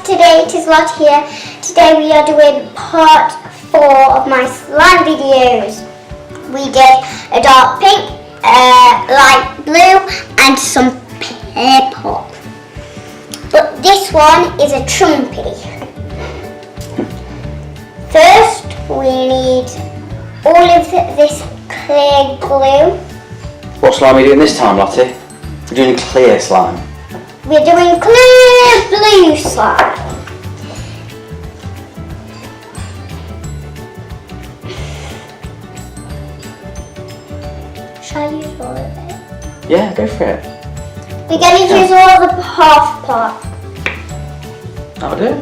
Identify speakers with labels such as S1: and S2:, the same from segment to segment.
S1: today, it is Lottie here. Today we are doing part 4 of my slime videos. We did a dark pink, light blue and some purple. But this one is a trumpy. First we need all of this clear glue.
S2: What slime are you doing this time, Lottie? We're doing clear slime.
S1: We're doing clear blue slime. Shall I use all of it?
S2: Yeah, go for it.
S1: We're going to use all the half part.
S2: That'll do.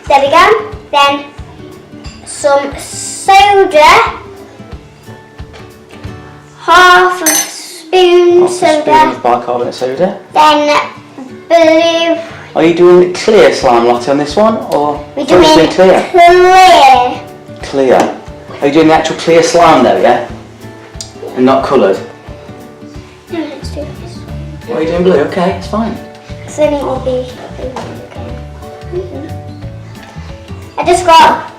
S1: There we go. Then some soda. Half a spoon soda.
S2: Half a spoon of bicarbonate soda.
S1: Then blue.
S2: Are you doing clear slime, Lottie, on this one, or
S1: We're doing
S2: clear?
S1: Clear.
S2: Clear. Are you doing the actual clear slime though, yeah? And not coloured?
S1: No, let's do this.
S2: What are you doing blue? Okay, it's fine.
S1: Because then it will be again. I just got.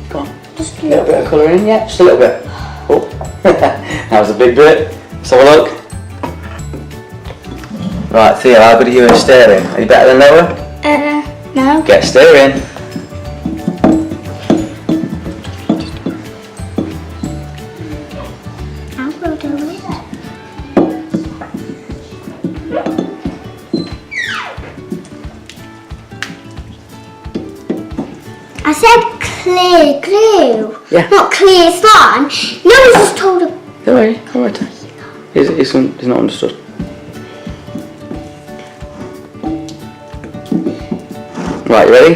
S2: Go on.
S1: Just
S2: A little bit of colour in, yeah? Just a little bit. Oh, that was a big bit. Let's have a look. Right, Theo, how good are you at stirring? Are you better than Noah?
S1: No.
S2: Get stirring.
S1: I'll go do it. I said clear glue.
S2: Yeah.
S1: Not clear slime. No one's just told him.
S2: Don't worry, alright. He's not understood. Right, you ready?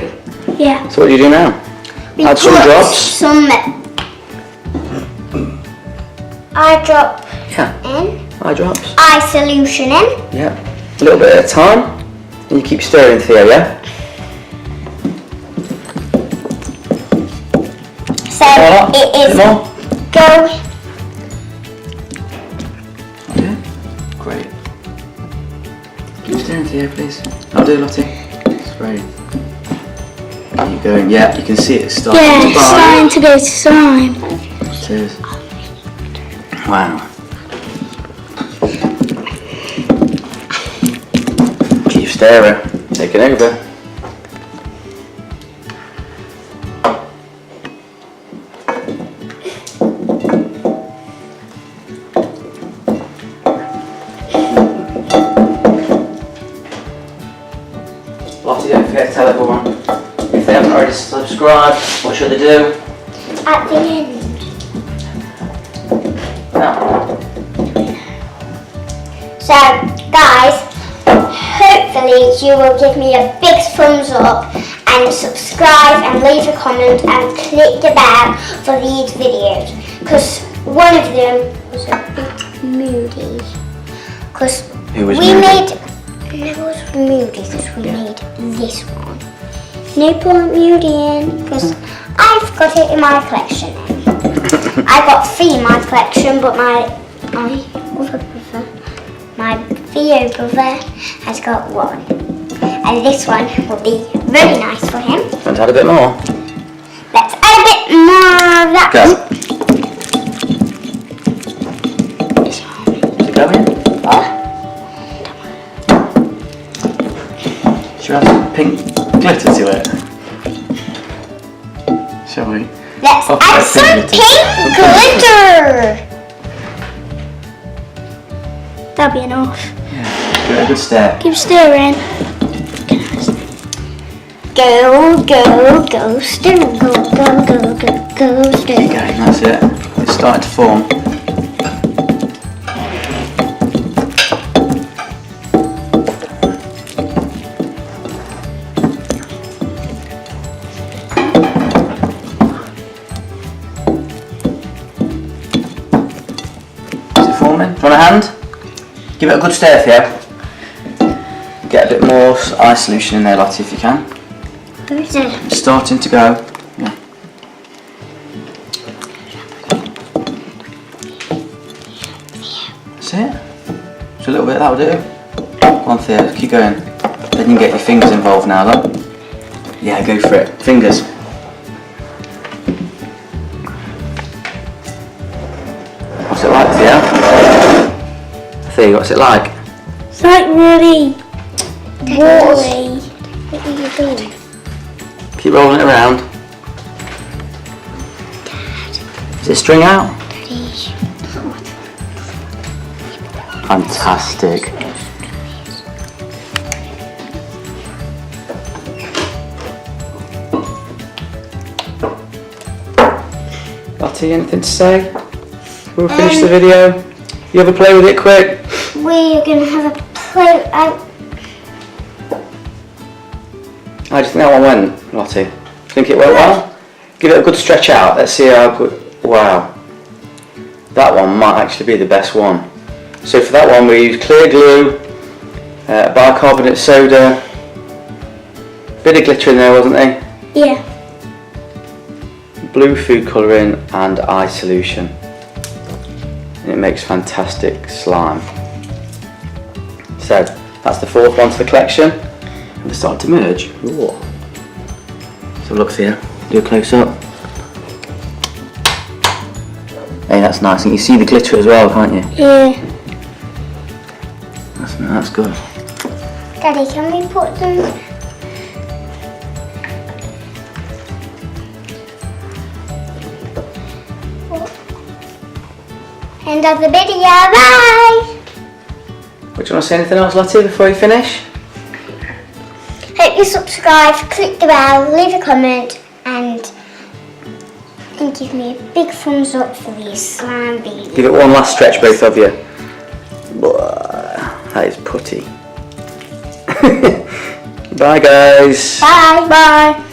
S1: Yeah.
S2: So what do you do now?
S1: We
S2: Add some
S1: put
S2: drops.
S1: Some eye drop
S2: Yeah,
S1: in.
S2: eye drops.
S1: Eye solution in.
S2: Yeah. A little bit at a time. And you keep stirring, Theo, yeah?
S1: So it is
S2: more.
S1: go.
S2: Okay, great. Keep stirring, Theo, please. I'll do, Lottie. It's great. Keep going. Yeah, you can see it starting to
S1: Yeah,
S2: bind.
S1: starting to go slime.
S2: It is. Wow. Keep stirring. Take it over. Lottie, don't forget to tell everyone, if they haven't already subscribed, what should they do?
S1: At the end.
S2: No.
S1: So, guys, hopefully you will give me a big thumbs up and subscribe and leave a comment and click the bell for these videos. Because one of them was a bit moody. Because
S2: Who was
S1: we
S2: moody?
S1: made. It was moody because we made this one. No point moody in because I've got it in my collection. I got 3 in my collection, but my other brother, my Theo brother, has got 1. And this one will be very nice for him.
S2: Want to add a bit more?
S1: Let's add a bit more of that.
S2: Go. Is it going? Should we add some pink glitter to it? Shall we?
S1: Let's
S2: Oh,
S1: add
S2: that's
S1: some
S2: pink
S1: pink glitter. That'll be enough.
S2: Yeah. Give it a good stir.
S1: Keep stirring. Go, go, go, stir, go, go, go, go, go, stir.
S2: Keep going, that's it. It's starting to form. Is it forming? Do you want a hand? Give it a good stir, Theo. Get a bit more eye solution in there, Lottie, if you can. It's starting to go. Yeah. That's it. Just a little bit, that'll do. Go on Theo, keep going. Then you can get your fingers involved now, look. Yeah, go for it. Fingers. What's it like, Theo? Theo, what's it like?
S1: It's like really watery. What are you doing?
S2: Keep rolling it around. Is it string out? Fantastic. Lottie, anything to say? We'll finish the video. You have a play with it quick.
S1: We're gonna have a play.
S2: How do you think that one went, Lottie? Think it went well? Give it a good stretch out. Let's see how good. Wow. That one might actually be the best one. So for that one we used clear glue, bicarbonate soda, bit of glitter in there, wasn't there?
S1: Yeah.
S2: Blue food colouring and eye solution. And it makes fantastic slime. So that's the fourth one to the collection. And they're starting to merge. Ooh. So look here, do a close up. Hey, that's nice, and you see the glitter as well, can't you?
S1: Yeah.
S2: That's good.
S1: Daddy, can we put them? End of the video. Bye.
S2: Would you want to say anything else, Lottie, before you finish?
S1: Hope you subscribe, click the bell, leave a comment, and give me a big thumbs up for these slime videos.
S2: Give it one last stretch, both of you. That is putty. Bye, guys.
S1: Bye. Bye.